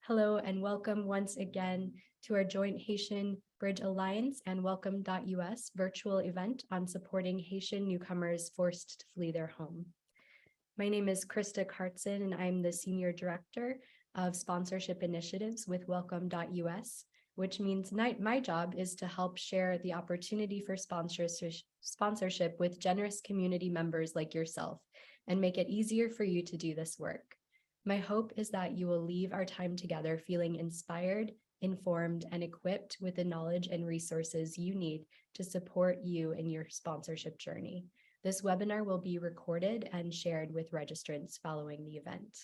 Hello and welcome once again to our joint Haitian Bridge Alliance and Welcome.us virtual event on supporting Haitian newcomers forced to flee their home. My name is Krista Kartson and I'm the Senior Director of Sponsorship Initiatives with Welcome.us, which means my job is to help share the opportunity for sponsorship with generous community members like yourself and make it easier for you to do this work. My hope is that you will leave our time together feeling inspired, informed, and equipped with the knowledge and resources you need to support you in your sponsorship journey. This webinar will be recorded and shared with registrants following the event.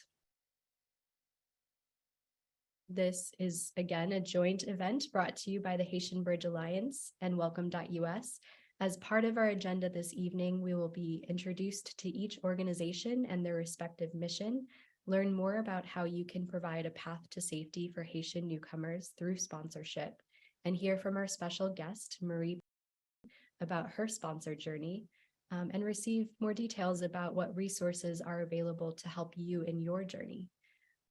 This is, again, a joint event brought to you by the Haitian Bridge Alliance and Welcome.us. As part of our agenda this evening, we will be introduced to each organization and their respective mission, learn more about how you can provide a path to safety for Haitian newcomers through sponsorship, and hear from our special guest, Marie, about her sponsor journey, and receive more details about what resources are available to help you in your journey.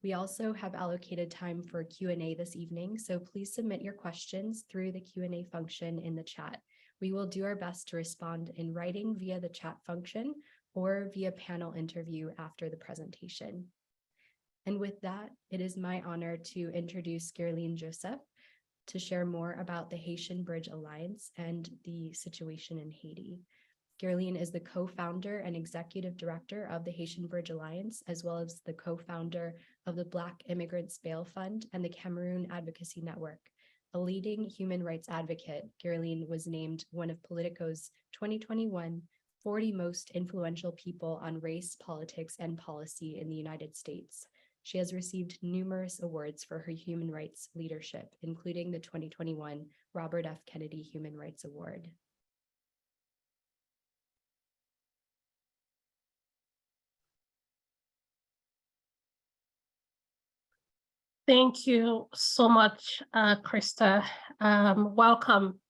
We also have allocated time for Q&A this evening, so please submit your questions through the Q&A function in the chat. We will do our best to respond in writing via the chat function or via panel interview after the presentation. And with that, it is my honor to introduce Gerline Joseph to share more about the Haitian Bridge Alliance and the situation in Haiti. Gerline is the co-founder and executive director of the Haitian Bridge Alliance, as well as the co-founder of the Black Immigrants Bail Fund and the Cameroon Advocacy Network. A leading human rights advocate, Gerline was named one of Politico's 2021 40 most influential people on race, politics, and policy in the United States. She has received numerous awards for her human rights leadership, including the 2021 Robert F. Kennedy Human Rights Award. Thank you so much, Krista. Welcome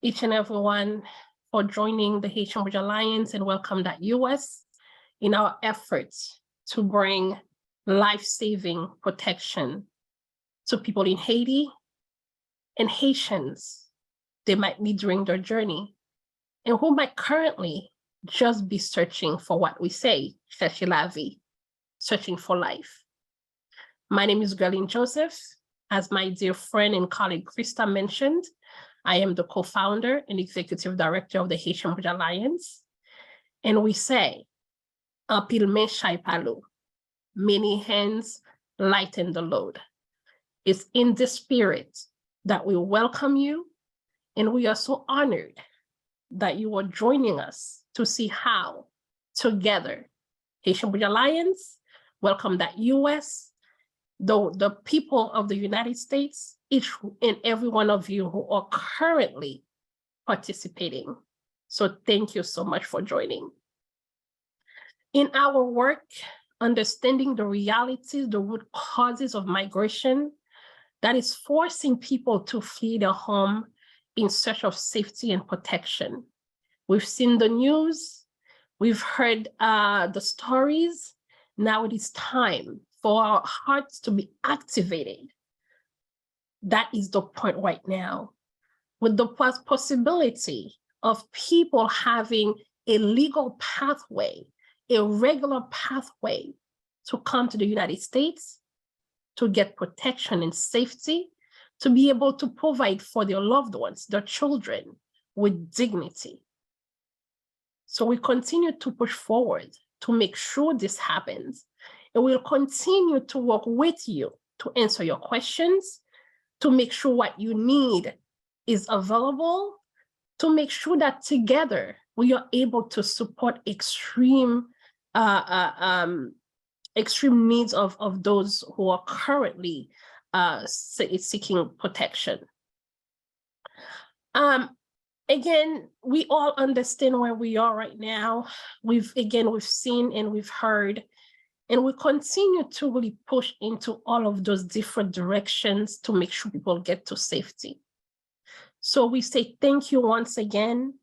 each and everyone for joining the Haitian Bridge Alliance and Welcome.us in our efforts to bring life-saving protection to people in Haiti and Haitians they might meet during their journey and who might currently just be searching for what we say, chercher la vie, searching for life. My name is Gerline Joseph. As my dear friend and colleague Krista mentioned, I am the co-founder and executive director of the Haitian Bridge Alliance. And we say, "Un pile main chay palo," many hands lighten the load. It's in this spirit that we welcome you, and we are so honored that you are joining us to see how, together, Haitian Bridge Alliance, Welcome.us, the people of the United States, each and every one of you who are currently participating. So thank you so much for joining. In our work, understanding the realities, the root causes of migration that is forcing people to flee their home in search of safety and protection. We've seen the news, we've heard the stories. Now it is time for our hearts to be activated. That is the point right now. With the possibility of people having a legal pathway, a regular pathway to come to the United States, to get protection and safety, to be able to provide for their loved ones, their children, with dignity. So we continue to push forward to make sure this happens. And we'll continue to work with you to answer your questions, to make sure what you need is available, to make sure that together we are able to support extreme needs of those who are currently seeking protection. Again, we all understand where we are right now. We've seen and we've heard, and we continue to really push into all of those different directions to make sure people get to safety. So we say thank you once again.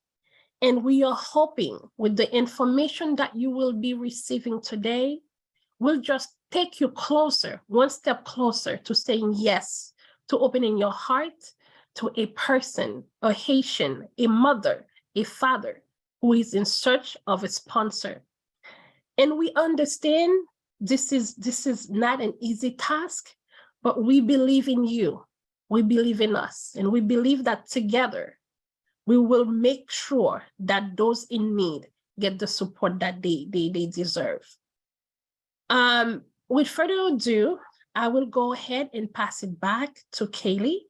And we are hoping with the information that you will be receiving today will just take you closer, one step closer to saying yes, to opening your heart to a person, a Haitian, a mother, a father who is in search of a sponsor. And we understand this is not an easy task, but we believe in you. We believe in us, and we believe that together we will make sure that those in need get the support that they deserve. With further ado, I will go ahead and pass it back to Kaylee.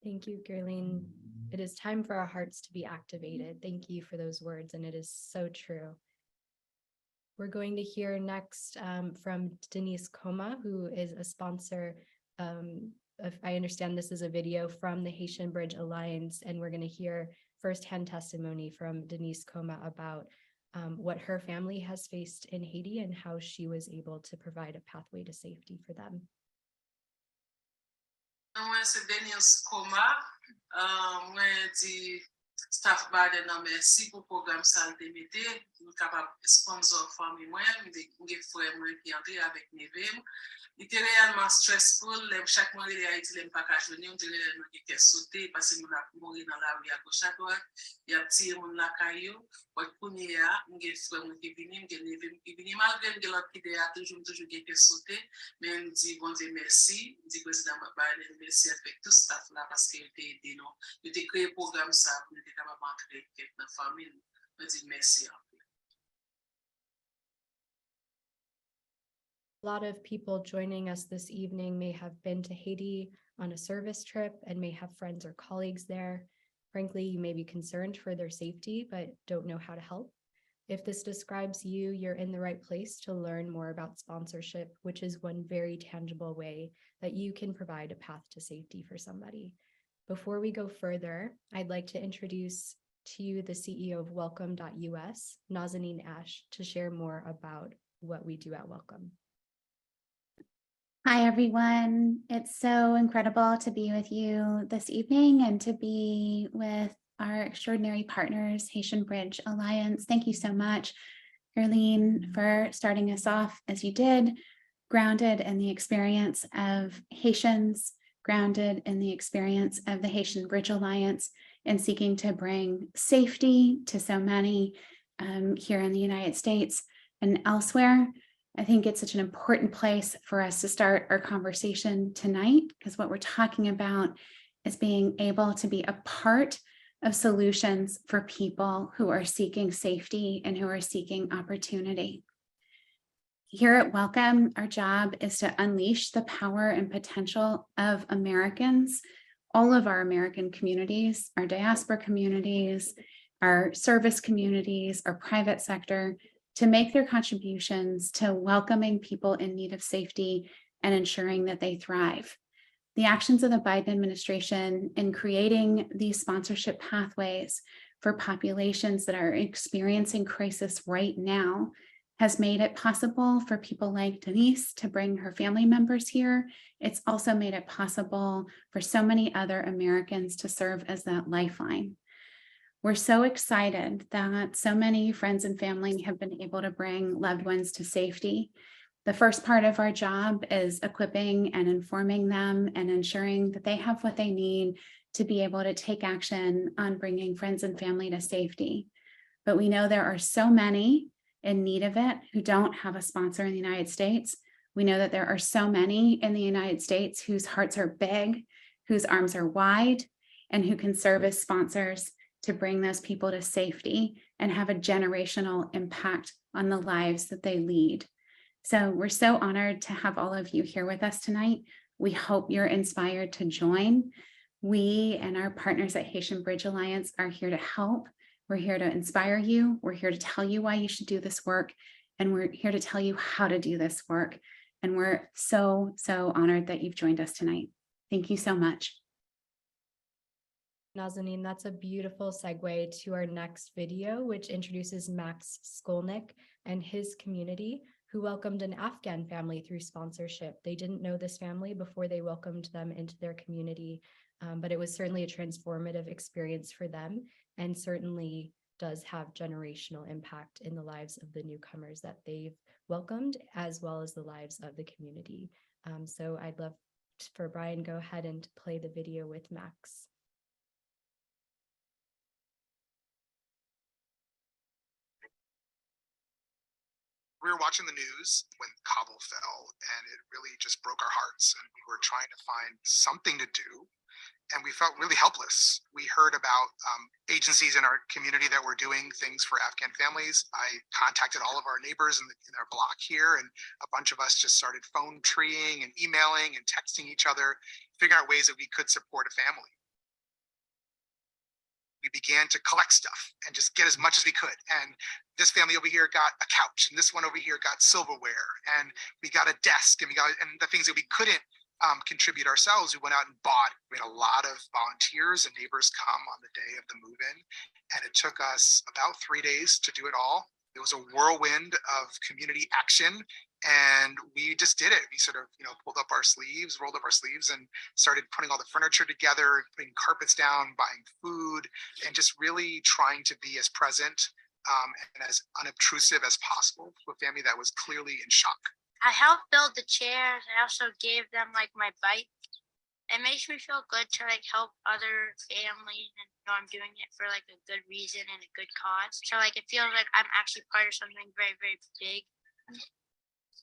Thank you, Gerline. It is time for our hearts to be activated. Thank you for those words, and it is so true. We're going to hear next from Denise Coma, who is a sponsor. I understand this is a video from the Haitian Bridge Alliance, and we're going to hear firsthand testimony from Denise Coma about what her family has faced in Haiti and how she was able to provide a pathway to safety for them. Moi, c'est Denise Coma. Moi, di staff baden nan merci pour programme santé mété. Nous capable sponsor famille moi, m'ge frère moi qui entre avec nevem. Il était réellement stressful. Chaque mois, il a été l'aime pas qu'à journée, on dirait qu'il a sauté parce que nous a mouru dans la rue à gauche à droite. Il a tiré mon la caillou. Pour premier a, m'ge frère moi qui vini, m'ge nevem qui vini malgré que l'autre qui a toujours qu'il sauté, mais on dit bon Dieu merci, dit président Biden merci avec tout staff là parce qu'il était aidé nous. Il était créé programme ça pour nous être capable d'entrer dans la famille. On dit merci. A lot of people joining us this evening may have been to Haiti on a service trip and may have friends or colleagues there. Frankly, you may be concerned for their safety, but don't know how to help. If this describes you, you're in the right place to learn more about sponsorship, which is one very tangible way that you can provide a path to safety for somebody. Before we go further, I'd like to introduce to you the CEO of Welcome.us, Nazanin Ash, to share more about what we do at Welcome. Hi, everyone. It's so incredible to be with you this evening and to be with our extraordinary partners, Haitian Bridge Alliance. Thank you so much, Gerline, for starting us off as you did, grounded in the experience of Haitians, grounded in the experience of the Haitian Bridge Alliance, and seeking to bring safety to so many here in the United States and elsewhere. I think it's such an important place for us to start our conversation tonight, because what we're talking about is being able to be a part of solutions for people who are seeking safety and who are seeking opportunity. Here at Welcome, our job is to unleash the power and potential of Americans, all of our American communities, our diaspora communities, our service communities, our private sector, to make their contributions to welcoming people in need of safety and ensuring that they thrive. The actions of the Biden administration in creating these sponsorship pathways for populations that are experiencing crisis right now has made it possible for people like Denise to bring her family members here. It's also made it possible for so many other Americans to serve as that lifeline. We're so excited that so many friends and family have been able to bring loved ones to safety. The first part of our job is equipping and informing them and ensuring that they have what they need to be able to take action on bringing friends and family to safety. But we know there are so many in need of it who don't have a sponsor in the United States. We know that there are so many in the United States whose hearts are big, whose arms are wide, and who can serve as sponsors to bring those people to safety and have a generational impact on the lives that they lead. So we're so honored to have all of you here with us tonight. We hope you're inspired to join. We and our partners at Haitian Bridge Alliance are here to help. We're here to inspire you. We're here to tell you why you should do this work. And we're here to tell you how to do this work. And we're so, so honored that you've joined us tonight. Thank you so much. Nazanin, that's a beautiful segue to our next video, which introduces Max Skolnick and his community, who welcomed an Afghan family through sponsorship. They didn't know this family before they welcomed them into their community, but it was certainly a transformative experience for them and certainly does have generational impact in the lives of the newcomers that they've welcomed, as well as the lives of the community. So I'd love for Brian, go ahead and play the video with Max. We were watching the news when Kabul fell, and it really just broke our hearts. And we were trying to find something to do, and we felt really helpless. We heard about agencies in our community that were doing things for Afghan families. I contacted all of our neighbors in our block here, and a bunch of us just started phone treeing and emailing and texting each other, figuring out ways that we could support a family. We began to collect stuff and just get as much as we could. And this family over here got a couch, and this one over here got silverware, and we got a desk, and the things that we couldn't contribute ourselves, we went out and bought. We had a lot of volunteers and neighbors come on the day of the move-in, and it took us about 3 days to do it all. It was a whirlwind of community action, and we just did it. We sort of, rolled up our sleeves, and started putting all the furniture together, putting carpets down, buying food, and just really trying to be as present and as unobtrusive as possible to a family that was clearly in shock. I helped build the chairs. I also gave them my bike. It makes me feel good to help other families and know I'm doing it for a good reason and a good cause. So it feels like I'm actually part of something very, very big.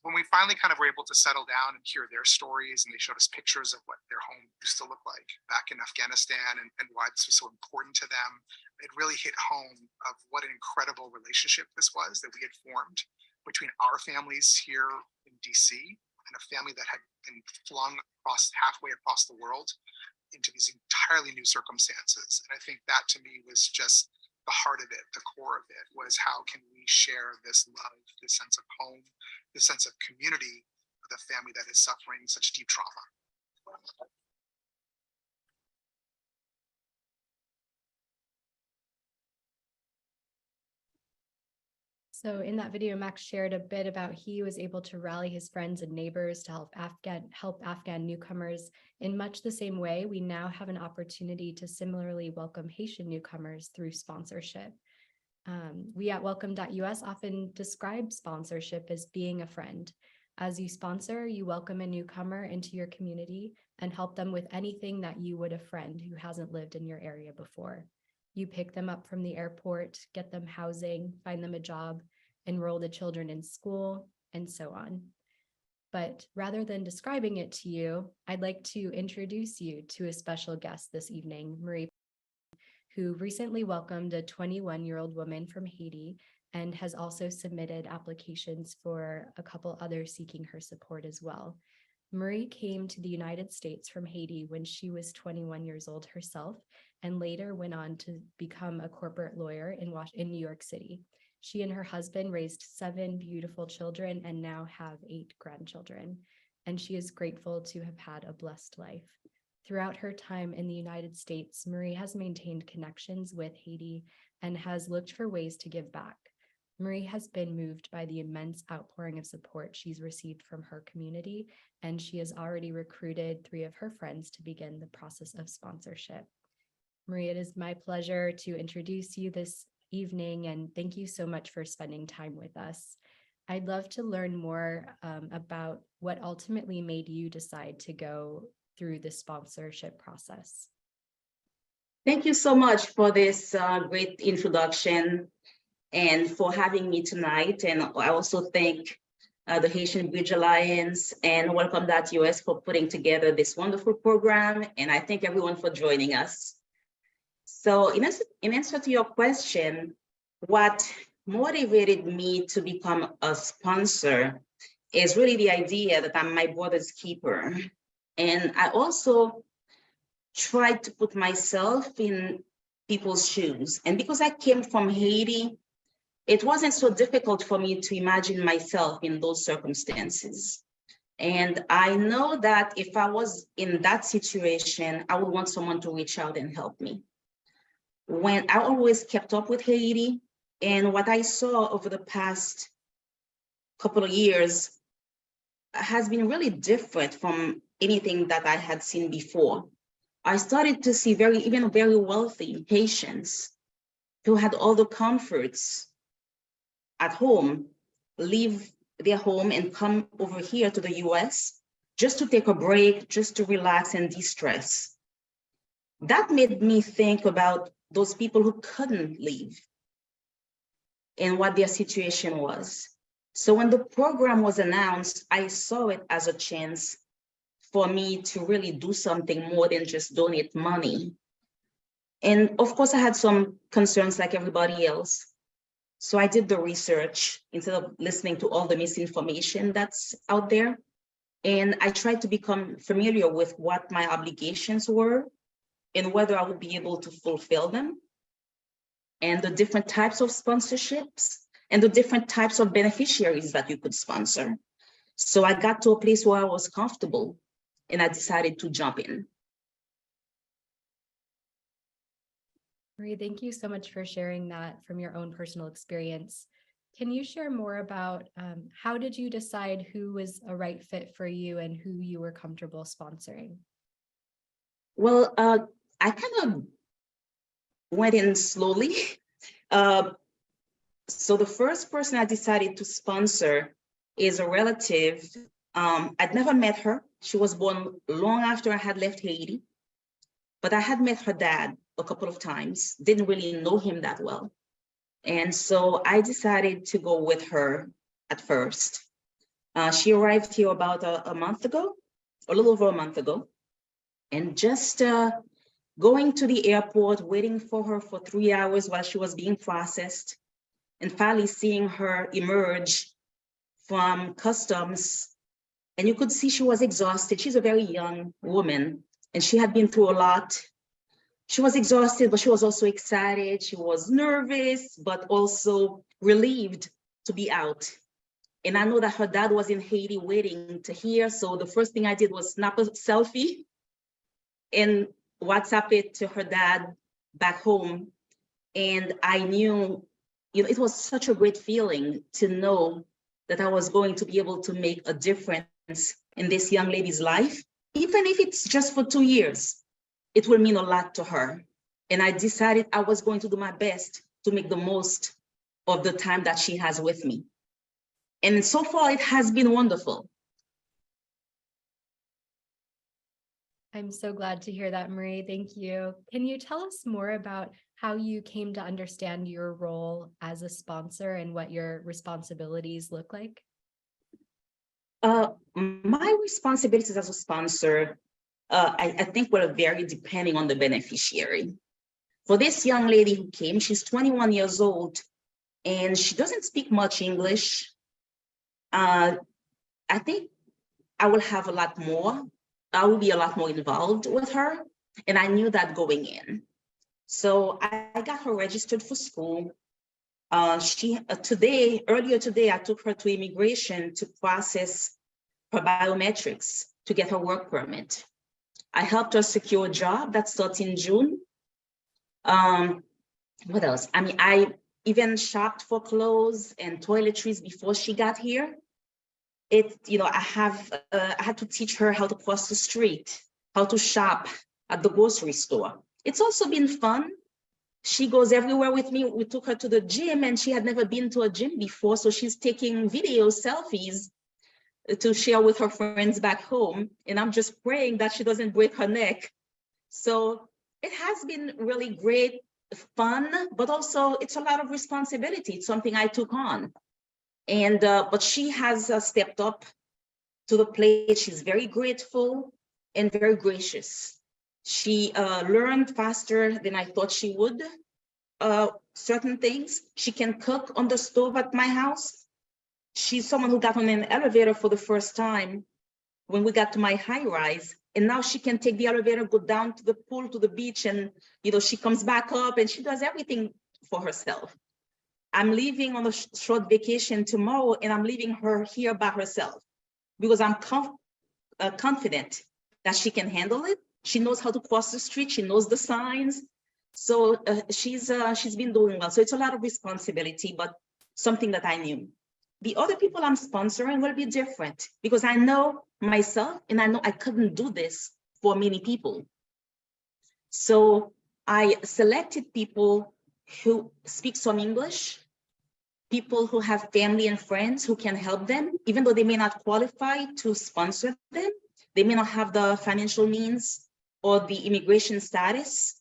When we finally kind of were able to settle down and hear their stories, and they showed us pictures of what their home used to look like back in Afghanistan and why this was so important to them, it really hit home of what an incredible relationship this was that we had formed between our families here in DC and a family that had been flung halfway across the world into these entirely new circumstances. And I think that to me was just the heart of it, the core of it, was how can we share this love, this sense of home, this sense of community with a family that is suffering such deep trauma. So in that video, Max shared a bit about he was able to rally his friends and neighbors to help Afghan newcomers. In much the same way, we now have an opportunity to similarly welcome Haitian newcomers through sponsorship. We at Welcome.us often describe sponsorship as being a friend. As you sponsor, you welcome a newcomer into your community and help them with anything that you would a friend who hasn't lived in your area before. You pick them up from the airport, get them housing, find them a job, enroll the children in school, and so on. But rather than describing it to you, I'd like to introduce you to a special guest this evening, Marie, who recently welcomed a 21-year-old woman from Haiti and has also submitted applications for a couple others seeking her support as well. Marie came to the United States from Haiti when she was 21 years old herself, and later went on to become a corporate lawyer in New York City. She and her husband raised 7 beautiful children and now have 8 grandchildren, and she is grateful to have had a blessed life. Throughout her time in the United States, Marie has maintained connections with Haiti and has looked for ways to give back. Marie has been moved by the immense outpouring of support she's received from her community, and she has already recruited 3 of her friends to begin the process of sponsorship. Marie, it is my pleasure to introduce you this evening, and thank you so much for spending time with us. I'd love to learn more about what ultimately made you decide to go through the sponsorship process. Thank you so much for this great introduction and for having me tonight. And I also thank the Haitian Bridge Alliance and Welcome.us for putting together this wonderful program. And I thank everyone for joining us. So in answer to your question, what motivated me to become a sponsor is really the idea that I'm my brother's keeper. And I also tried to put myself in people's shoes. And because I came from Haiti, it wasn't so difficult for me to imagine myself in those circumstances. And I know that if I was in that situation, I would want someone to reach out and help me. When I always kept up with Haiti, and what I saw over the past couple of years has been really different from anything that I had seen before. I started to see even very wealthy Haitians who had all the comforts at home leave their home and come over here to the US just to take a break, just to relax and de-stress. That made me think about those people who couldn't leave and what their situation was. So when the program was announced, I saw it as a chance for me to really do something more than just donate money. And of course, I had some concerns like everybody else. So I did the research instead of listening to all the misinformation that's out there. And I tried to become familiar with what my obligations were and whether I would be able to fulfill them, and the different types of sponsorships and the different types of beneficiaries that you could sponsor. So I got to a place where I was comfortable and I decided to jump in. Marie, thank you so much for sharing that from your own personal experience. Can you share more about how did you decide who was a right fit for you and who you were comfortable sponsoring? Well, I kind of went in slowly. So the first person I decided to sponsor is a relative. I'd never met her. She was born long after I had left Haiti, but I had met her dad a couple of times, didn't really know him that well. And so I decided to go with her at first. She arrived here about a month ago, a little over a month ago, and just going to the airport, waiting for her for 3 hours while she was being processed, and finally seeing her emerge from customs. And you could see she was exhausted. She's a very young woman, and she had been through a lot. She was exhausted, but she was also excited. She was nervous, but also relieved to be out. And I know that her dad was in Haiti waiting to hear. So the first thing I did was snap a selfie and WhatsApp it to her dad back home. And I knew, it was such a great feeling to know that I was going to be able to make a difference in this young lady's life, even if it's just for 2 years. It will mean a lot to her. And I decided I was going to do my best to make the most of the time that she has with me. And so far, it has been wonderful. I'm so glad to hear that, Marie. Thank you. Can you tell us more about how you came to understand your role as a sponsor and what your responsibilities look like? My responsibilities as a sponsor, I think will vary depending on the beneficiary. For this young lady who came, she's 21 years old and she doesn't speak much English. I think I will have a lot more. I will be a lot more involved with her. And I knew that going in. So I got her registered for school. Earlier today, I took her to immigration to process her biometrics to get her work permit. I helped her secure a job that starts in June. What else? I mean, I even shopped for clothes and toiletries before she got here. I had to teach her how to cross the street, how to shop at the grocery store. It's also been fun. She goes everywhere with me. We took her to the gym and she had never been to a gym before. So she's taking videos, selfies to share with her friends back home. And I'm just praying that she doesn't break her neck. So it has been really great, fun, but also it's a lot of responsibility. It's something I took on. And but she has stepped up to the plate. She's very grateful and very gracious. She learned faster than I thought she would. Certain things. She can cook on the stove at my house. She's someone who got on an elevator for the first time when we got to my high rise. And now she can take the elevator, go down to the pool, to the beach, and she comes back up and she does everything for herself. I'm leaving on a short vacation tomorrow and I'm leaving her here by herself because I'm confident that she can handle it. She knows how to cross the street. She knows the signs. So she's been doing well. So it's a lot of responsibility, but something that I knew. The other people I'm sponsoring will be different because I know myself and I know I couldn't do this for many people. So I selected people who speak some English, people who have family and friends who can help them, even though they may not qualify to sponsor them. They may not have the financial means or the immigration status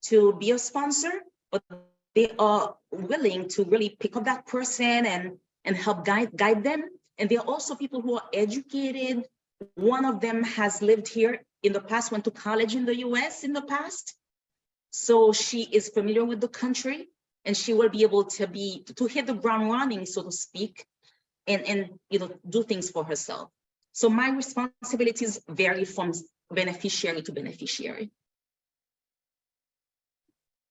to be a sponsor, but they are willing to really pick up that person and help guide them. And there are also people who are educated. One of them has lived here in the past, went to college in the US in the past. So she is familiar with the country, and she will be able to hit the ground running, so to speak, and do things for herself. So my responsibilities vary from beneficiary to beneficiary.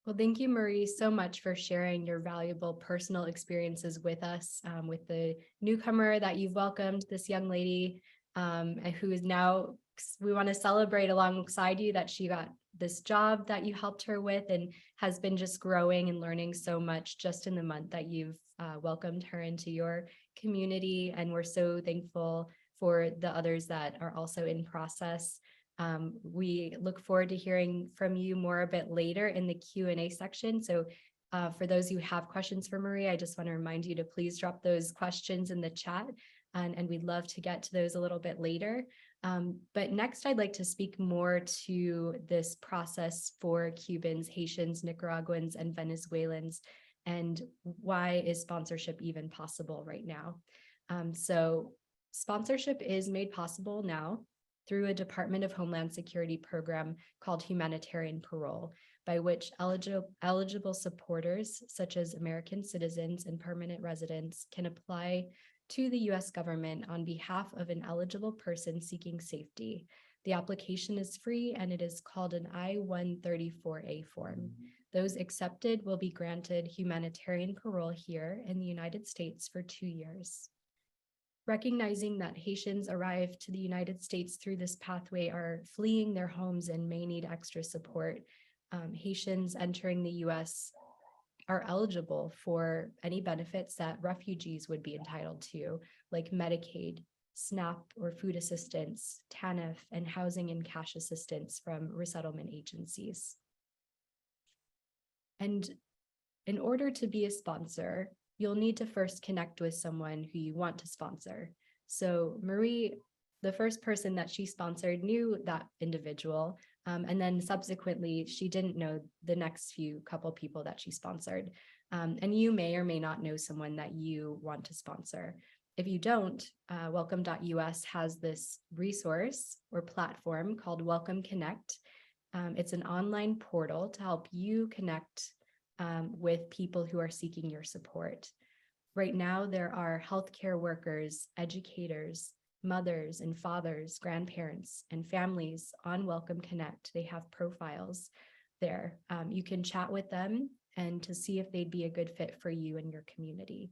Well, thank you, Marie, so much for sharing your valuable personal experiences with us, with the newcomer that you've welcomed, this young lady who is now, we want to celebrate alongside you that she got this job that you helped her with and has been just growing and learning so much just in the month that you've welcomed her into your community. And we're so thankful for the others that are also in process. We look forward to hearing from you more a bit later in the Q&A section. So for those who have questions for Marie, I just want to remind you to please drop those questions in the chat, and we'd love to get to those a little bit later. But next, I'd like to speak more to this process for Cubans, Haitians, Nicaraguans, and Venezuelans, and why is sponsorship even possible right now? So sponsorship is made possible now through a Department of Homeland Security program called humanitarian parole, by which eligible supporters, such as American citizens and permanent residents, can apply to the U.S. government on behalf of an eligible person seeking safety. The application is free and it is called an I-134A form. Those accepted will be granted humanitarian parole here in the United States for 2 years. Recognizing that Haitians arrive to the United States through this pathway are fleeing their homes and may need extra support, Haitians entering the U.S. are eligible for any benefits that refugees would be entitled to, like Medicaid, SNAP or food assistance, TANF, and housing and cash assistance from resettlement agencies. And in order to be a sponsor, you'll need to first connect with someone who you want to sponsor. So Marie, the first person that she sponsored, knew that individual, and then subsequently she didn't know the next few couple people that she sponsored. And you may or may not know someone that you want to sponsor. If you don't, Welcome.us has this resource or platform called Welcome Connect. It's an online portal to help you connect with people who are seeking your support. Right now, there are healthcare workers, educators, mothers and fathers, grandparents, and families on Welcome Connect. They have profiles there. You can chat with them and to see if they'd be a good fit for you and your community.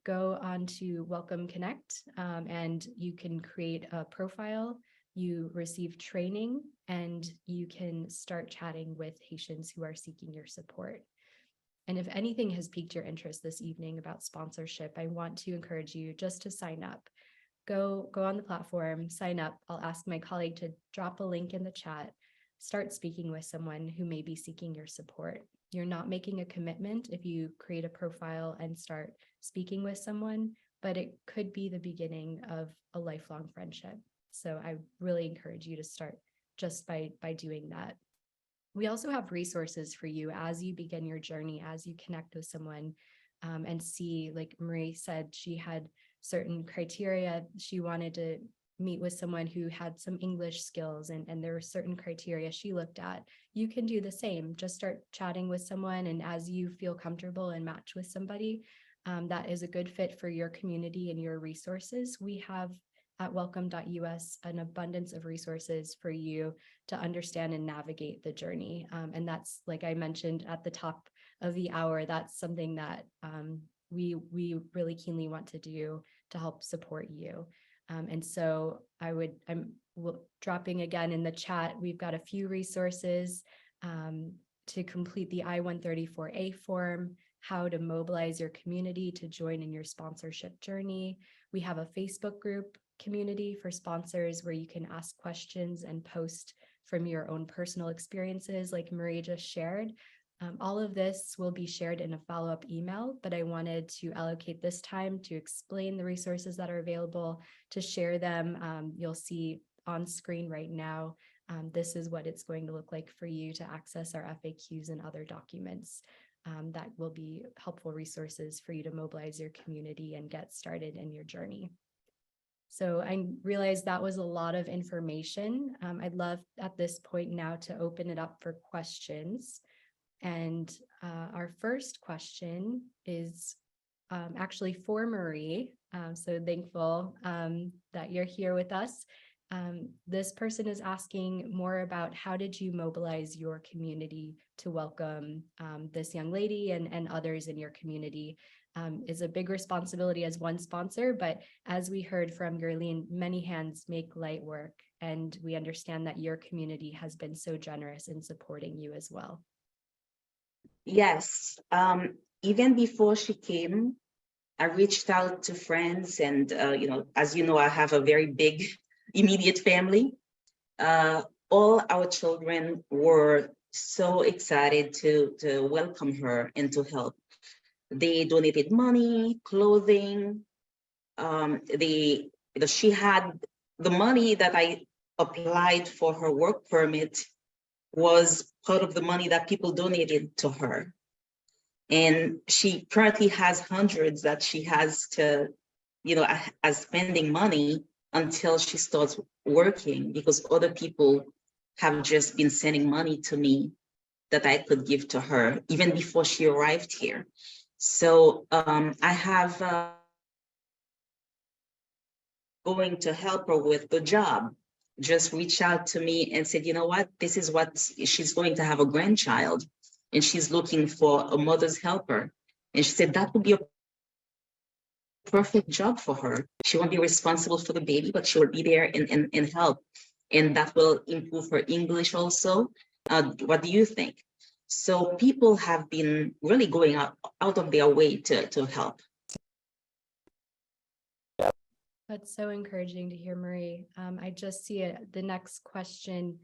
Go on to Welcome Connect and you can create a profile. You receive training and you can start chatting with Haitians who are seeking your support. And if anything has piqued your interest this evening about sponsorship, I want to encourage you just to sign up. Go on the platform, sign up. I'll ask my colleague to drop a link in the chat. Start speaking with someone who may be seeking your support. You're not making a commitment if you create a profile and start speaking with someone, but it could be the beginning of a lifelong friendship. So I really encourage you to start just by doing that. We also have resources for you as you begin your journey, as you connect with someone and see, like Marie said, she had certain criteria. She wanted to meet with someone who had some English skills and there were certain criteria she looked at. You can do the same. Just start chatting with someone, and as you feel comfortable and match with somebody that is a good fit for your community and your resources, we have at Welcome.us an abundance of resources for you to understand and navigate the journey. And that's, like I mentioned at the top of the hour, that's something that we really keenly want to do to help support you. And so I'm dropping again in the chat, we've got a few resources to complete the I-134A form, how to mobilize your community to join in your sponsorship journey. We have a Facebook group community for sponsors where you can ask questions and post from your own personal experiences like Marie just shared. All of this will be shared in a follow-up email, but I wanted to allocate this time to explain the resources that are available, to share them. You'll see on screen right now, this is what it's going to look like for you to access our FAQs and other documents. That will be helpful resources for you to mobilize your community and get started in your journey. So I realized that was a lot of information. I'd love at this point now to open it up for questions. And our first question is actually for Marie. So thankful that you're here with us. This person is asking more about how did you mobilize your community to welcome this young lady and others in your community. Is a big responsibility as one sponsor, but as we heard from Gerline, many hands make light work, and we understand that your community has been so generous in supporting you as well. Yes, even before she came, I reached out to friends, and as you know, I have a very big immediate family. All our children were so excited to welcome her and to help. They donated money, clothing. She had the money that I applied for her work permit was part of the money that people donated to her. And she currently has hundreds that she has to, as spending money until she starts working, because other people have just been sending money to me that I could give to her even before she arrived here. So I have going to help her with the job, just reach out to me and said, you know what, this is what she's going to have a grandchild and she's looking for a mother's helper. And she said that would be a perfect job for her. She won't be responsible for the baby, but she will be there and help. And that will improve her English also. What do you think? So people have been really going out of their way to help. That's so encouraging to hear, Marie. I just see it. The next question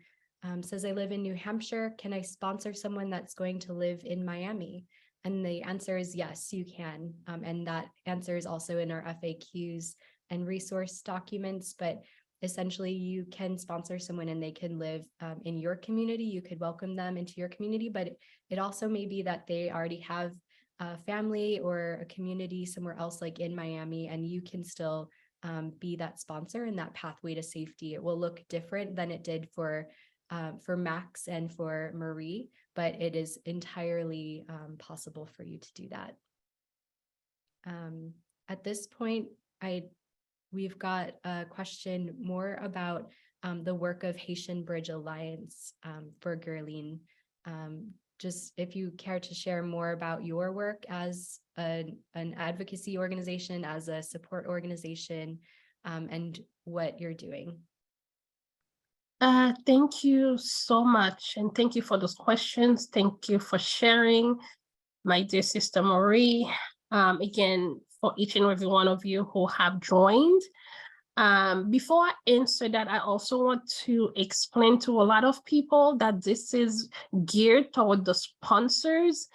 says, I live in New Hampshire. Can I sponsor someone that's going to live in Miami? And the answer is yes, you can. And that answer is also in our FAQs and resource documents. But essentially, you can sponsor someone and they can live in your community. You could welcome them into your community, but it also may be that they already have a family or a community somewhere else, like in Miami, and you can still be that sponsor and that pathway to safety. It will look different than it did for Max and for Marie, but it is entirely possible for you to do that. At this point, we've got a question more about the work of Haitian Bridge Alliance for Gerline. Just if you care to share more about your work as an advocacy organization, as a support organization, and what you're doing. Thank you so much. And thank you for those questions. Thank you for sharing, my dear sister Marie. Again, for each and every one of you who have joined. Before I answer that, I also want to explain to a lot of people that this is geared toward the sponsors.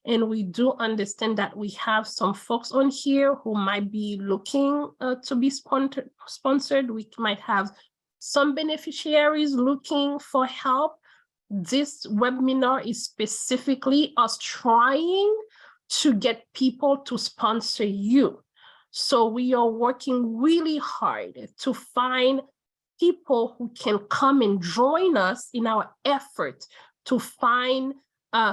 And we do understand that we have some folks on here who might be looking to be sponsored. We might have some beneficiaries looking for help. This webinar is specifically us trying to get people to sponsor you. So we are working really hard to find people who can come and join us in our effort to find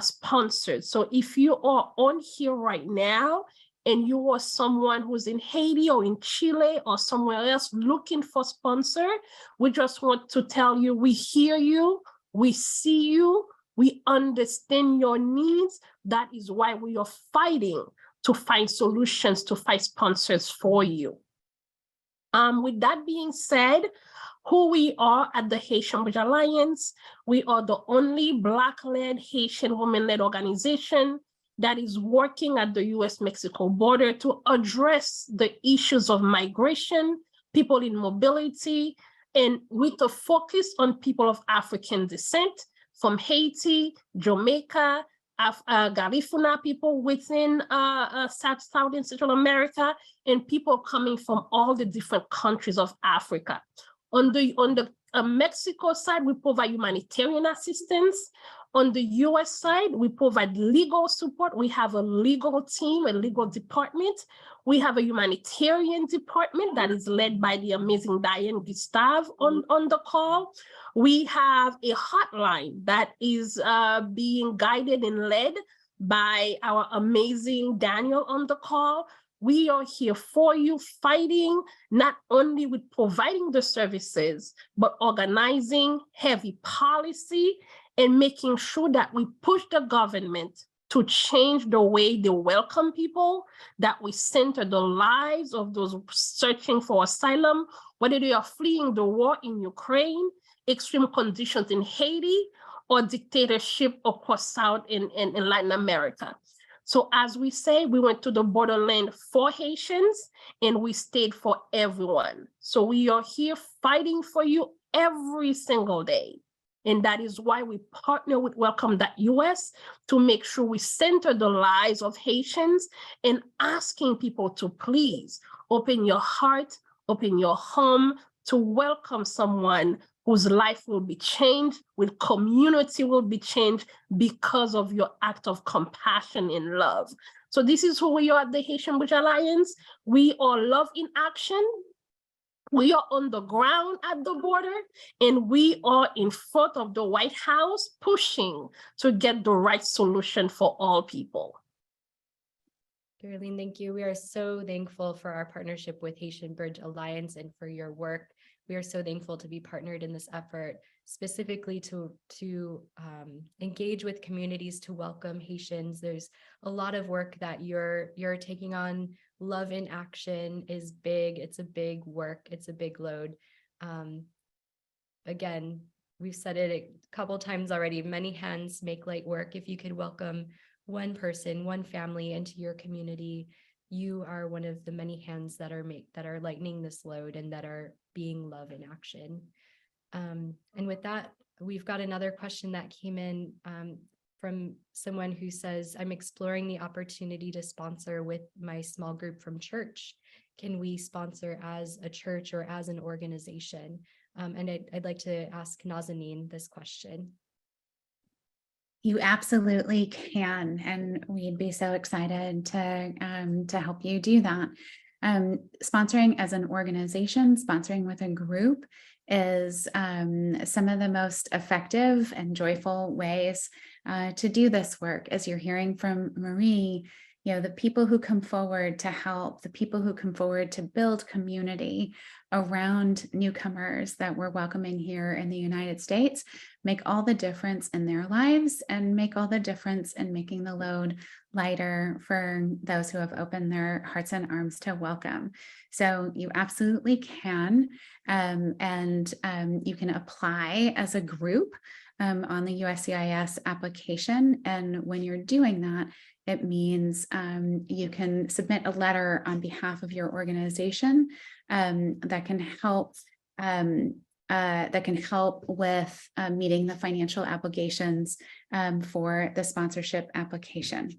sponsors. So if you are on here right now and you are someone who's in Haiti or in Chile or somewhere else looking for sponsor, we just want to tell you, we hear you, we see you, we understand your needs. That is why we are fighting to find solutions, to find sponsors for you. With that being said, who we are at the Haitian Bridge Alliance, we are the only Black-led Haitian women-led organization that is working at the US-Mexico border to address the issues of migration, people in mobility, and with a focus on people of African descent from Haiti, Jamaica, Garifuna people within South and Central America, and people coming from all the different countries of Africa. On the Mexico side, we provide humanitarian assistance. On the US side, we provide legal support. We have a legal team, a legal department. We have a humanitarian department that is led by the amazing Diane Gustave on the call. We have a hotline that is being guided and led by our amazing Daniel on the call. We are here for you, fighting not only with providing the services, but organizing heavy policy and making sure that we push the government to change the way they welcome people, that we center the lives of those searching for asylum, whether they are fleeing the war in Ukraine, extreme conditions in Haiti, or dictatorship across South and Latin America. So as we say, we went to the borderland for Haitians and we stayed for everyone. So we are here fighting for you every single day. And that is why we partner with Welcome.us to make sure we center the lives of Haitians and asking people to please open your heart, open your home to welcome someone whose life will be changed, whose community will be changed because of your act of compassion and love. So this is who we are at the Haitian Bridge Alliance. We are love in action. We are on the ground at the border, and we are in front of the White House pushing to get the right solution for all people. Geraldine, thank you. We are so thankful for our partnership with Haitian Bridge Alliance and for your work. We are so thankful to be partnered in this effort, specifically to engage with communities, to welcome Haitians. There's a lot of work that you're taking on. Love in action is big. It's a big work. It's a big load. Again, we've said it a couple times already. Many hands make light work. If you could welcome one person, one family into your community, you are one of the many hands that are lightening this load and that are being love in action. And with that, we've got another question that came in from someone who says, I'm exploring the opportunity to sponsor with my small group from church. Can we sponsor as a church or as an organization? And I'd like to ask Nazanin this question. You absolutely can, and we'd be so excited to help you do that. Sponsoring as an organization, sponsoring with a group is some of the most effective and joyful ways to do this work. As you're hearing from Marie, you know, the people who come forward to help, the people who come forward to build community around newcomers that we're welcoming here in the United States make all the difference in their lives and make all the difference in making the load lighter for those who have opened their hearts and arms to welcome. So you absolutely can, and you can apply as a group on the USCIS application. And when you're doing that, it means you can submit a letter on behalf of your organization that can help with meeting the financial obligations for the sponsorship application.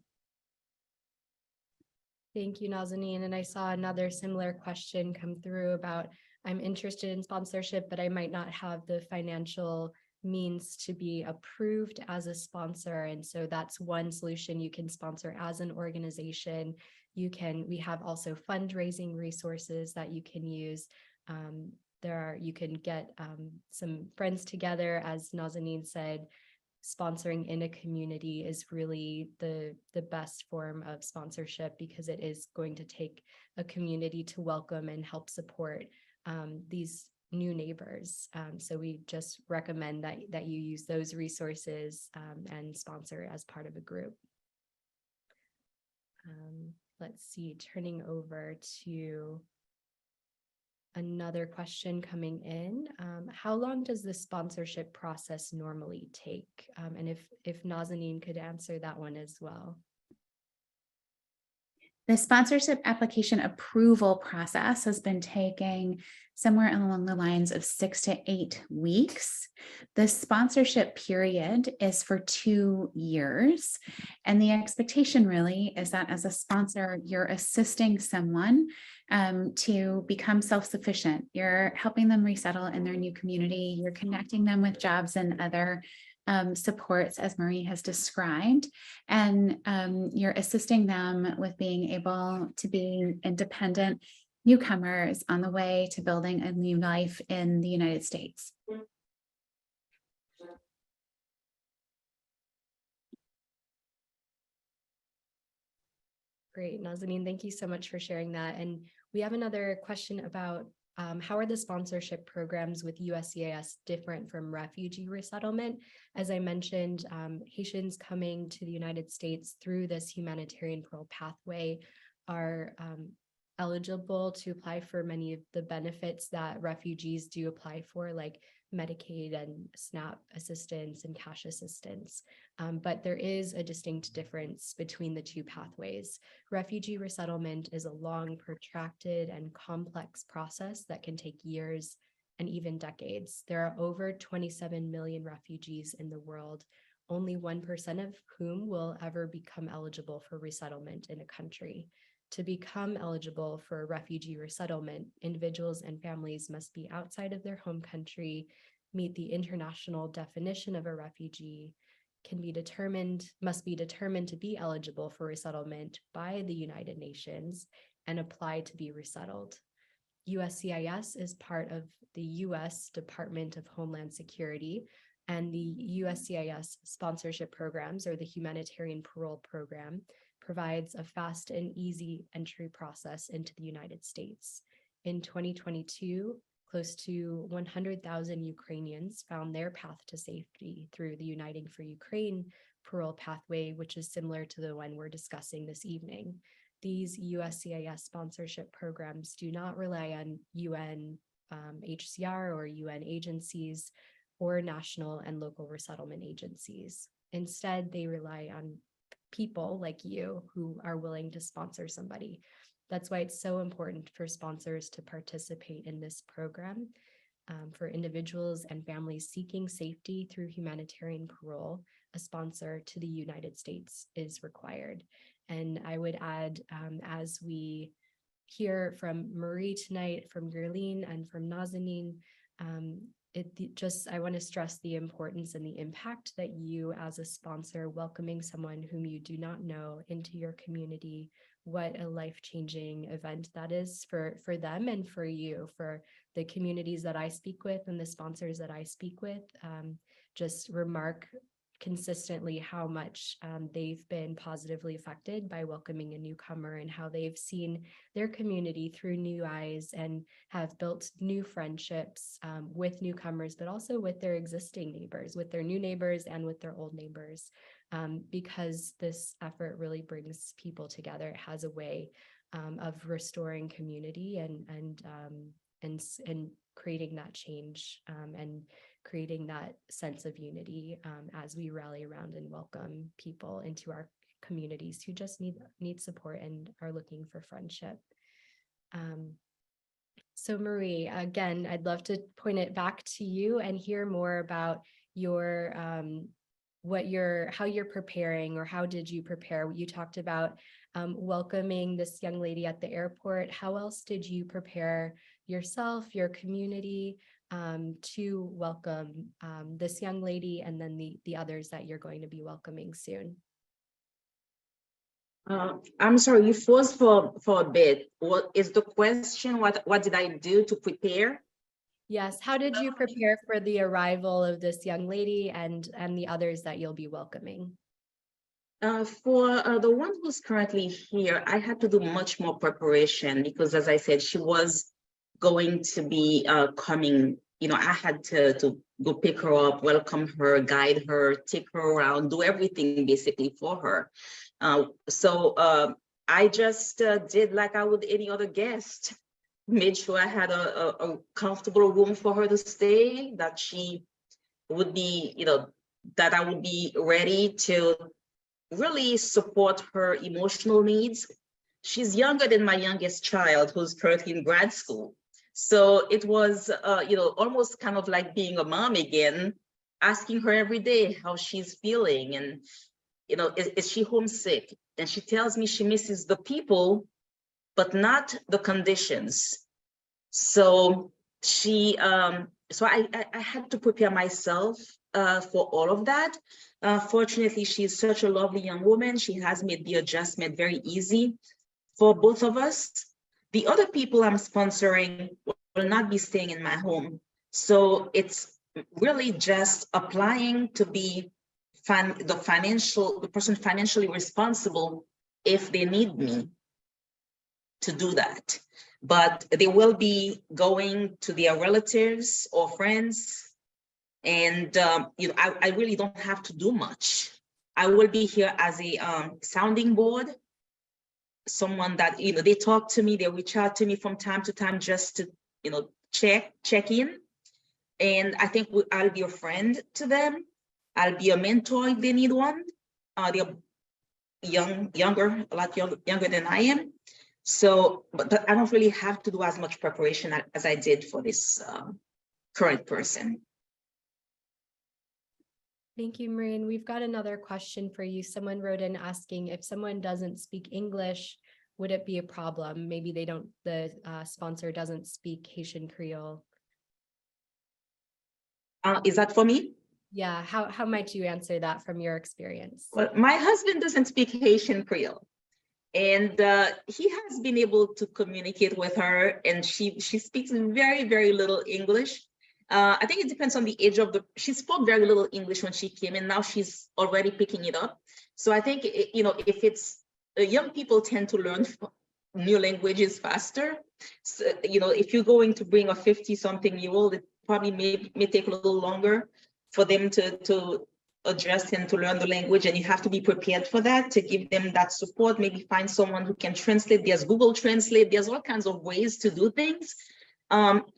Thank you, Nazanin. And I saw another similar question come through about, I'm interested in sponsorship, but I might not have the financial means to be approved as a sponsor. And so that's one solution. You can sponsor as an organization. We have also fundraising resources that you can use. You can get some friends together. As Nazanin said, sponsoring in a community is really the best form of sponsorship, because it is going to take a community to welcome and help support these new neighbors. So we just recommend that you use those resources and sponsor as part of a group. Let's see, turning over to another question coming in. How long does the sponsorship process normally take? And if Nazanin could answer that one as well. The sponsorship application approval process has been taking somewhere along the lines of 6 to 8 weeks. The sponsorship period is for 2 years. And the expectation really is that as a sponsor, you're assisting someone to become self-sufficient. You're helping them resettle in their new community. You're connecting them with jobs and other supports, as Marie has described, and you're assisting them with being able to be independent newcomers on the way to building a new life in the United States. Great, Nazanin, thank you so much for sharing that. And we have another question about how are the sponsorship programs with USCIS different from refugee resettlement? As I mentioned, Haitians coming to the United States through this humanitarian parole pathway are eligible to apply for many of the benefits that refugees do apply for, like Medicaid and SNAP assistance and cash assistance. But there is a distinct difference between the two pathways. Refugee resettlement is a long, protracted, and complex process that can take years and even decades. There are over 27 million refugees in the world, only 1% of whom will ever become eligible for resettlement in a country. To become eligible for refugee resettlement, individuals and families must be outside of their home country, meet the international definition of a refugee, must be determined to be eligible for resettlement by the United Nations, and apply to be resettled. USCIS is part of the U.S. Department of Homeland Security, and the USCIS sponsorship programs, or the Humanitarian Parole Program, provides a fast and easy entry process into the United States. In 2022, close to 100,000 Ukrainians found their path to safety through the Uniting for Ukraine parole pathway, which is similar to the one we're discussing this evening. These USCIS sponsorship programs do not rely on UN HCR or UN agencies or national and local resettlement agencies. Instead, they rely on people like you who are willing to sponsor somebody. That's why it's so important for sponsors to participate in this program. For individuals and families seeking safety through humanitarian parole, a sponsor to the United States is required. And I would add, as we hear from Marie tonight, from Gerline, and from Nazanin, I want to stress the importance and the impact that you as a sponsor welcoming someone whom you do not know into your community, what a life-changing event that is for them and for you, for the communities that I speak with and the sponsors that I speak with. Just remark consistently how much they've been positively affected by welcoming a newcomer, and how they've seen their community through new eyes and have built new friendships with newcomers, but also with their existing neighbors, with their new neighbors and with their old neighbors, because this effort really brings people together. It has a way of restoring community and creating that change and creating that sense of unity as we rally around and welcome people into our communities who just need support and are looking for friendship. So Marie, again, I'd love to point it back to you and hear more about your how you're preparing, or how did you prepare? You talked about welcoming this young lady at the airport. How else did you prepare yourself, your community, to welcome this young lady and then the others that you're going to be welcoming soon? I'm sorry, you froze for a bit. What is the question? What did I do to prepare? Yes, how did you prepare for the arrival of this young lady and the others that you'll be welcoming? For the one who's currently here, I had to do much more preparation because, as I said, she was going to be coming. You know, I had to go pick her up, welcome her, guide her, take her around, do everything basically for her. So I just did like I would any other guest. Made sure I had a comfortable room for her to stay, that she would be, you know, that I would be ready to really support her emotional needs. she's younger than my youngest child, who's currently in grad school. So it was, almost kind of like being a mom again, asking her every day how she's feeling and, is she homesick? And she tells me she misses the people, but not the conditions. So I had to prepare myself for all of that. Fortunately, she's such a lovely young woman. She has made the adjustment very easy for both of us. The other people I'm sponsoring will not be staying in my home. So it's really just applying to be the person financially responsible if they need me to do that. But they will be going to their relatives or friends. And, I really don't have to do much. I will be here as a sounding board, someone that, they talk to me, they reach out to me from time to time just to, check in. And I think I'll be a friend to them. I'll be a mentor if they need one. They're a lot younger than I am. So, but I don't really have to do as much preparation as I did for this current person. Thank you, Maureen. We've got another question for you. Someone wrote in asking if someone doesn't speak English, would it be a problem? Maybe the sponsor doesn't speak Haitian Creole. Is that for me? Yeah, how might you answer that from your experience? Well, my husband doesn't speak Haitian Creole. And he has been able to communicate with her, and she speaks very, very little English. I think it depends on the age of she spoke very little English when she came in. Now she's already picking it up. So I think, if it's young people tend to learn new languages faster. So, if you're going to bring a 50-something-year-old, it probably may take a little longer for them to adjust and to learn the language, and you have to be prepared for that, to give them that support. Maybe find someone who can translate. There's Google Translate. There's all kinds of ways to do things.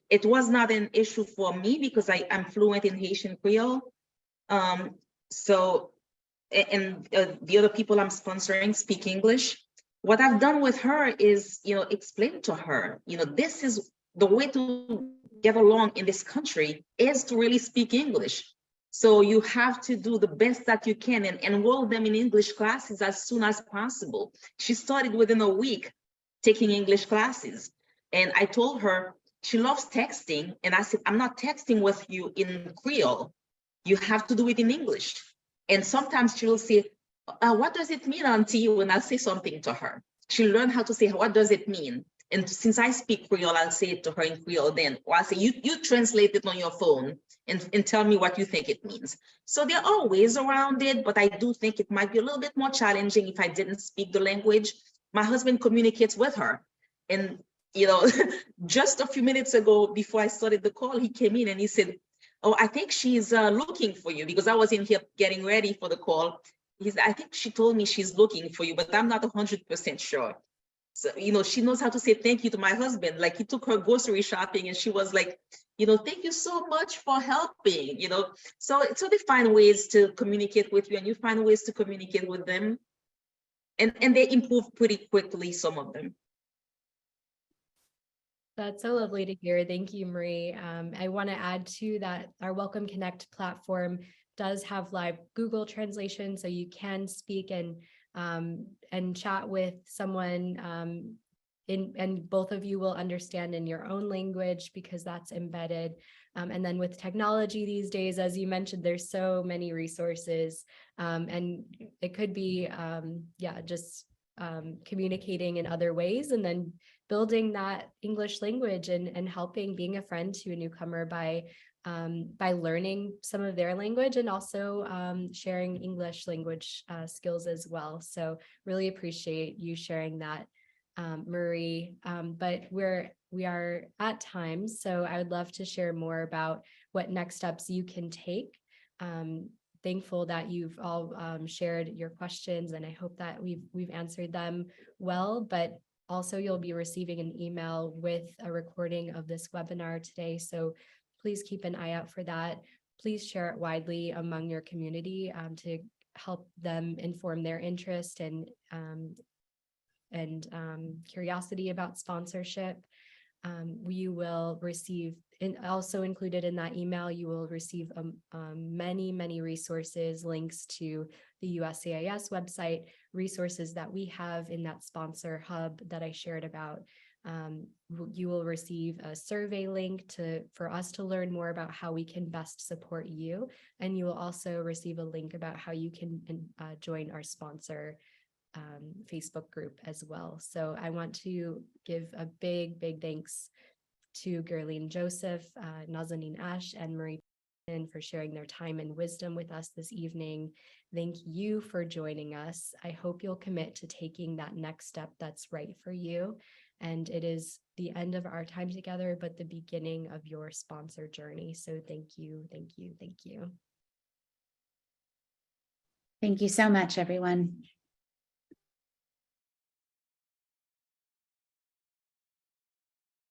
It was not an issue for me because I'm fluent in Haitian Creole. The other people I'm sponsoring speak English. What I've done with her is, explain to her, this is the way to get along in this country is to really speak English. So you have to do the best that you can and enroll them in English classes as soon as possible. She started within a week taking English classes. And I told her she loves texting. And I said, I'm not texting with you in Creole. You have to do it in English. And sometimes she will say, what does it mean, Auntie, when I say something to her? She'll learn how to say, what does it mean? And since I speak Creole, I'll say it to her in Creole then. Or I'll say, you translate it on your phone and tell me what you think it means. So there are ways around it, but I do think it might be a little bit more challenging if I didn't speak the language. My husband communicates with her. And, just a few minutes ago, before I started the call, he came in and he said, oh, I think she's looking for you, because I was in here getting ready for the call. He said, I think she told me she's looking for you, but I'm not 100% sure. So, she knows how to say thank you to my husband. Like, he took her grocery shopping and she was like, thank you so much for helping, So they find ways to communicate with you and you find ways to communicate with them. And they improve pretty quickly, some of them. That's so lovely to hear. Thank you, Marie. I want to add to that our Welcome Connect platform does have live Google translation, so you can speak and chat with someone and both of you will understand in your own language because that's embedded. And then with technology these days, as you mentioned, there's so many resources and it could be, just communicating in other ways and then building that English language and helping being a friend to a newcomer by learning some of their language and also sharing English language skills as well. So really appreciate you sharing that, Marie. But we are at time, so I would love to share more about what next steps you can take. Thankful that you've all shared your questions, and I hope that we've answered them well. But also, you'll be receiving an email with a recording of this webinar today, so please keep an eye out for that. Please share it widely among your community to help them inform their interest and and curiosity about sponsorship. You will receive, and also included in that email, you will receive many resources, links to the USCIS website, resources that we have in that sponsor hub that I shared about. You will receive a survey link for us to learn more about how we can best support you. And you will also receive a link about how you can join our sponsor Facebook group as well. So I want to give a big thanks to Gerline Joseph, Nazanin Ash, and Marie for sharing their time and wisdom with us this evening. Thank you for joining us. I hope you'll commit to taking that next step that's right for you. And it is the end of our time together, but the beginning of your sponsor journey. So thank you. Thank you so much, everyone.